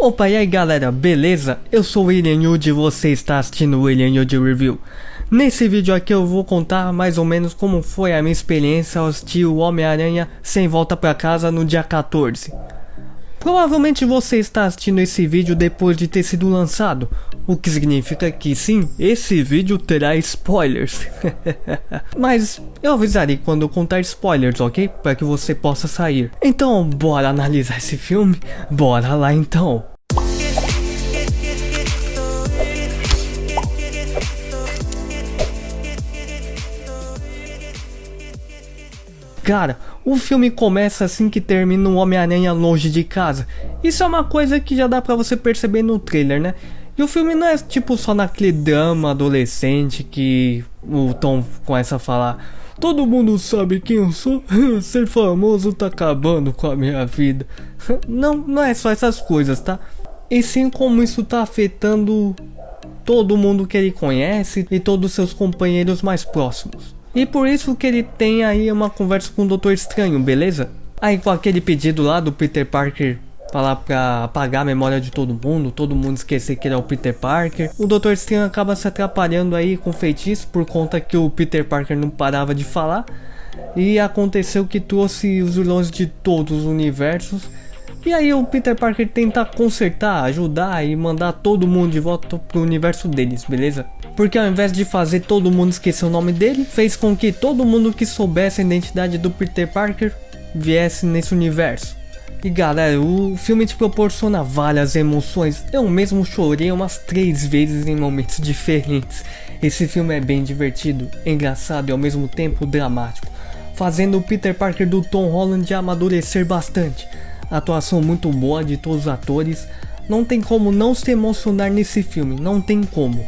Opa, e aí galera, beleza? Eu sou o William Yude e você está assistindo o William Yude Review. Nesse vídeo aqui eu vou contar mais ou menos como foi a minha experiência ao assistir o Homem-Aranha Sem Volta Pra Casa no dia 14. Provavelmente você está assistindo esse vídeo depois de ter sido lançado, o que significa que sim, esse vídeo terá spoilers. Mas eu avisarei quando eu contar spoilers, ok? Para que você possa sair. Então bora analisar esse filme? Bora lá então. Cara, o filme começa assim que termina o Homem-Aranha longe de casa. Isso é uma coisa que já dá pra você perceber no trailer, né? E o filme não é tipo só naquele drama adolescente que o Tom começa a falar: todo mundo sabe quem eu sou, ser famoso tá acabando com a minha vida. Não é só essas coisas, tá? E sim como isso tá afetando todo mundo que ele conhece e todos os seus companheiros mais próximos. E por isso que ele tem aí uma conversa com o Doutor Estranho, beleza? Aí com aquele pedido lá do Peter Parker falar pra apagar a memória de todo mundo esquecer que ele é o Peter Parker. O Doutor Estranho acaba se atrapalhando aí com o feitiço por conta que o Peter Parker não parava de falar. E aconteceu que trouxe os vilões de todos os universos. E aí o Peter Parker tenta consertar, ajudar e mandar todo mundo de volta pro universo deles, beleza? Porque ao invés de fazer todo mundo esquecer o nome dele, fez com que todo mundo que soubesse a identidade do Peter Parker viesse nesse universo. E galera, o filme te proporciona várias emoções. Eu mesmo chorei umas 3 vezes em momentos diferentes. Esse filme é bem divertido, engraçado e ao mesmo tempo dramático, fazendo o Peter Parker do Tom Holland amadurecer bastante. Atuação muito boa de todos os atores. Não tem como não se emocionar nesse filme, não tem como.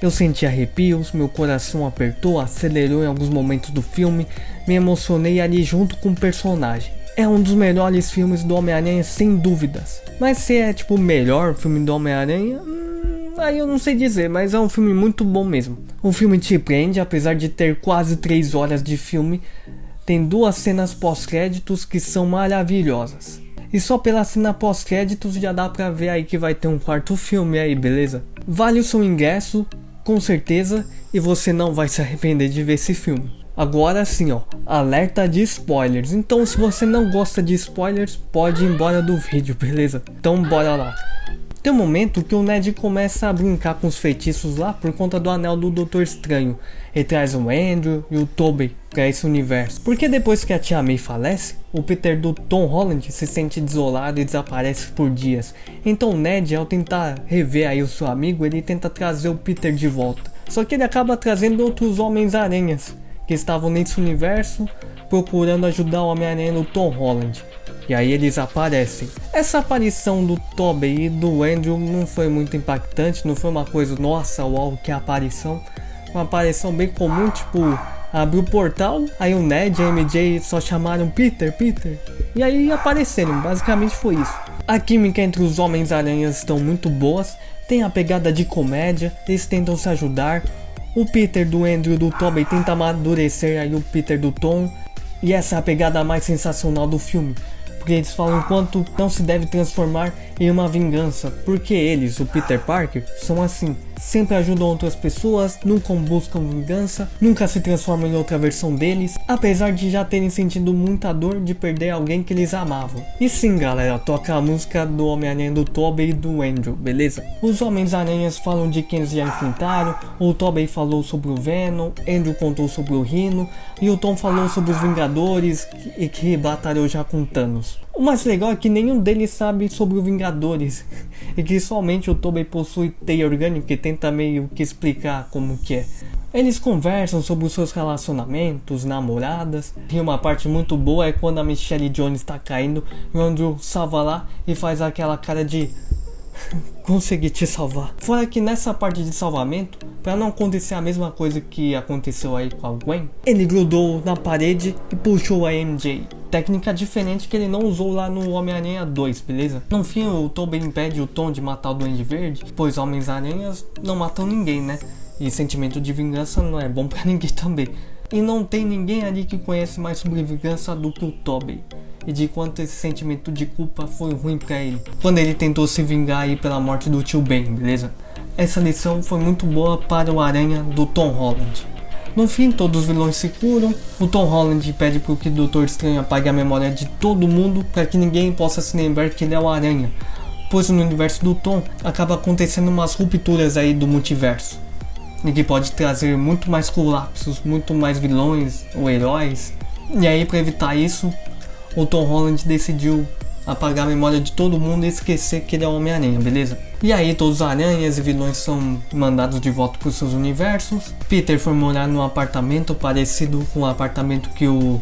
Eu senti arrepios, meu coração apertou, acelerou em alguns momentos do filme, me emocionei ali junto com o personagem. É um dos melhores filmes do Homem-Aranha sem dúvidas. Mas se é tipo o melhor filme do Homem-Aranha, aí eu não sei dizer, mas é um filme muito bom mesmo. O filme te prende, apesar de ter quase 3 horas de filme, tem 2 cenas pós-créditos que são maravilhosas. E só pela cena pós-créditos já dá pra ver aí que vai ter um 4º filme aí, beleza? Vale o seu ingresso, com certeza, e você não vai se arrepender de ver esse filme. Agora sim, ó, alerta de spoilers. Então se você não gosta de spoilers, pode ir embora do vídeo, beleza? Então bora lá. Tem um momento que o Ned começa a brincar com os feitiços lá por conta do anel do Doutor Estranho. Ele traz o Andrew e o Tobey pra esse universo. Porque depois que a Tia May falece, o Peter do Tom Holland se sente desolado e desaparece por dias. Então o Ned, ao tentar rever aí o seu amigo, ele tenta trazer o Peter de volta. Só que ele acaba trazendo outros Homens-Aranhas que estavam nesse universo procurando ajudar o Homem-Aranha do Tom Holland. E aí eles aparecem. Essa aparição do Tobey e do Andrew não foi muito impactante, não foi uma coisa, nossa, uau, que aparição. Uma aparição bem comum, tipo, abriu o portal, aí o Ned e a MJ só chamaram Peter. E aí apareceram, basicamente foi isso. A química entre os Homens-Aranhas estão muito boas, tem a pegada de comédia, eles tentam se ajudar. O Peter do Andrew e do Tobey tenta amadurecer aí o Peter do Tom. E essa é a pegada mais sensacional do filme. Porque eles falam quanto não se deve transformar em uma vingança. Porque eles, o Peter Parker, são assim. Sempre ajudam outras pessoas, nunca buscam vingança, nunca se transformam em outra versão deles, apesar de já terem sentido muita dor de perder alguém que eles amavam. E sim galera, toca a música do Homem-Aranha do Tobey e do Andrew, beleza? Os Homens-Aranhas falam de quem eles já enfrentaram, o Tobey falou sobre o Venom, Andrew contou sobre o Rhino, e o Tom falou sobre os Vingadores e que batalhou já com Thanos. O mais legal é que nenhum deles sabe sobre os Vingadores e que somente o Tobey possui teia orgânica que tenta meio que explicar como que é. Eles conversam sobre os seus relacionamentos, namoradas, e uma parte muito boa é quando a Michelle Jones está caindo e o Andrew salva lá e faz aquela cara de consegui te salvar. Fora que nessa parte de salvamento, para não acontecer a mesma coisa que aconteceu aí com a Gwen, ele grudou na parede e puxou a MJ. Técnica diferente que ele não usou lá no Homem-Aranha 2, beleza? No fim, o Tobey impede o Tom de matar o Duende Verde, pois Homens-Aranhas não matam ninguém, né? E sentimento de vingança não é bom pra ninguém também. E não tem ninguém ali que conhece mais sobre vingança do que o Tobey. e de quanto esse sentimento de culpa foi ruim pra ele quando ele tentou se vingar aí pela morte do tio Ben, beleza? Essa lição foi muito boa para o Aranha do Tom Holland. No fim, todos os vilões se curam. O Tom Holland pede para que o Doutor Estranho apague a memória de todo mundo para que ninguém possa se lembrar que ele é o Aranha, pois no universo do Tom acaba acontecendo umas rupturas aí do multiverso, e que pode trazer muito mais colapsos, muito mais vilões ou heróis. E aí, para evitar isso, o Tom Holland decidiu apagar a memória de todo mundo e esquecer que ele é o Homem-Aranha, beleza? E aí todos os aranhas e vilões são mandados de volta para os seus universos. Peter foi morar num apartamento parecido com o apartamento que o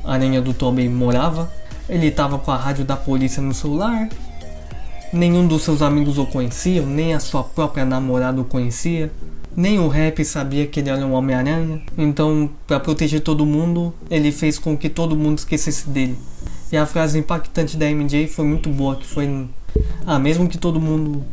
Aranha do Tobey morava. Ele estava com a rádio da polícia no celular. Nenhum dos seus amigos o conhecia, nem a sua própria namorada o conhecia. Nem o Rap sabia que ele era um Homem-Aranha. Então, para proteger todo mundo, ele fez com que todo mundo esquecesse dele. E a frase impactante da MJ foi muito boa, que foi: mesmo que todo mundo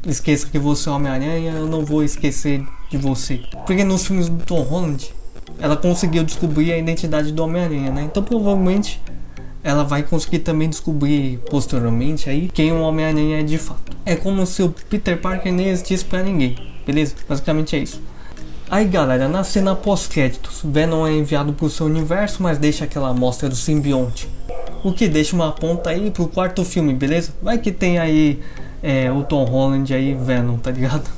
esqueça que você é Homem-Aranha, eu não vou esquecer de você. Porque nos filmes do Tom Holland, ela conseguiu descobrir a identidade do Homem-Aranha, né? Então provavelmente ela vai conseguir também descobrir posteriormente aí quem o Homem-Aranha é de fato. É como se o Peter Parker nem existisse pra ninguém, beleza? Basicamente é isso. Aí galera, na cena pós-créditos, Venom é enviado pro seu universo, mas deixa aquela amostra do simbionte, o que deixa uma ponta aí pro quarto filme, beleza? Vai que tem aí o Tom Holland aí, Venom, tá ligado?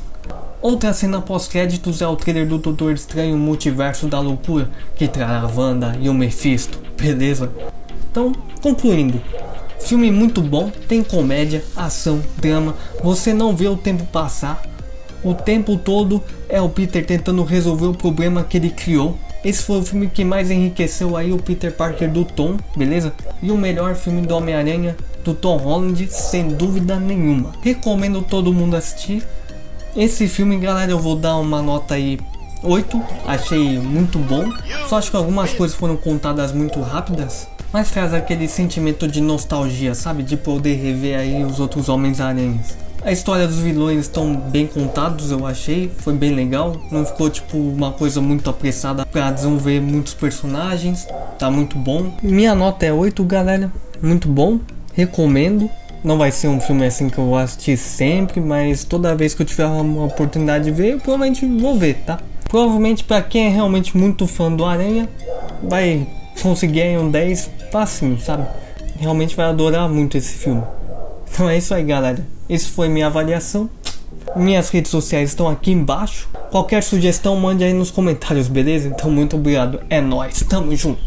Outra cena pós-créditos é o trailer do Doutor Estranho Multiverso da Loucura, que trará a Wanda e o Mephisto, beleza? Então, concluindo, filme muito bom, tem comédia, ação, drama, você não vê o tempo passar. O tempo todo é o Peter tentando resolver o problema que ele criou. Esse foi o filme que mais enriqueceu aí o Peter Parker do Tom, beleza? E o melhor filme do Homem-Aranha do Tom Holland, sem dúvida nenhuma. Recomendo todo mundo assistir. Esse filme, galera, eu vou dar uma nota aí 8. Achei muito bom. Só acho que algumas coisas foram contadas muito rápidas, mas traz aquele sentimento de nostalgia, sabe? De poder rever aí os outros Homens-Aranhas. A história dos vilões estão bem contados, eu achei, foi bem legal. Não ficou tipo uma coisa muito apressada pra desenvolver muitos personagens, tá muito bom. Minha nota é 8, galera, muito bom, recomendo. Não vai ser um filme assim que eu vou assistir sempre, mas toda vez que eu tiver uma oportunidade de ver, eu provavelmente vou ver, tá? Provavelmente pra quem é realmente muito fã do Aranha, vai conseguir aí um 10 facinho, sabe? Realmente vai adorar muito esse filme. Então é isso aí, galera. Essa foi minha avaliação. Minhas redes sociais estão aqui embaixo. Qualquer sugestão mande aí nos comentários, beleza? Então muito obrigado. É nóis, tamo junto.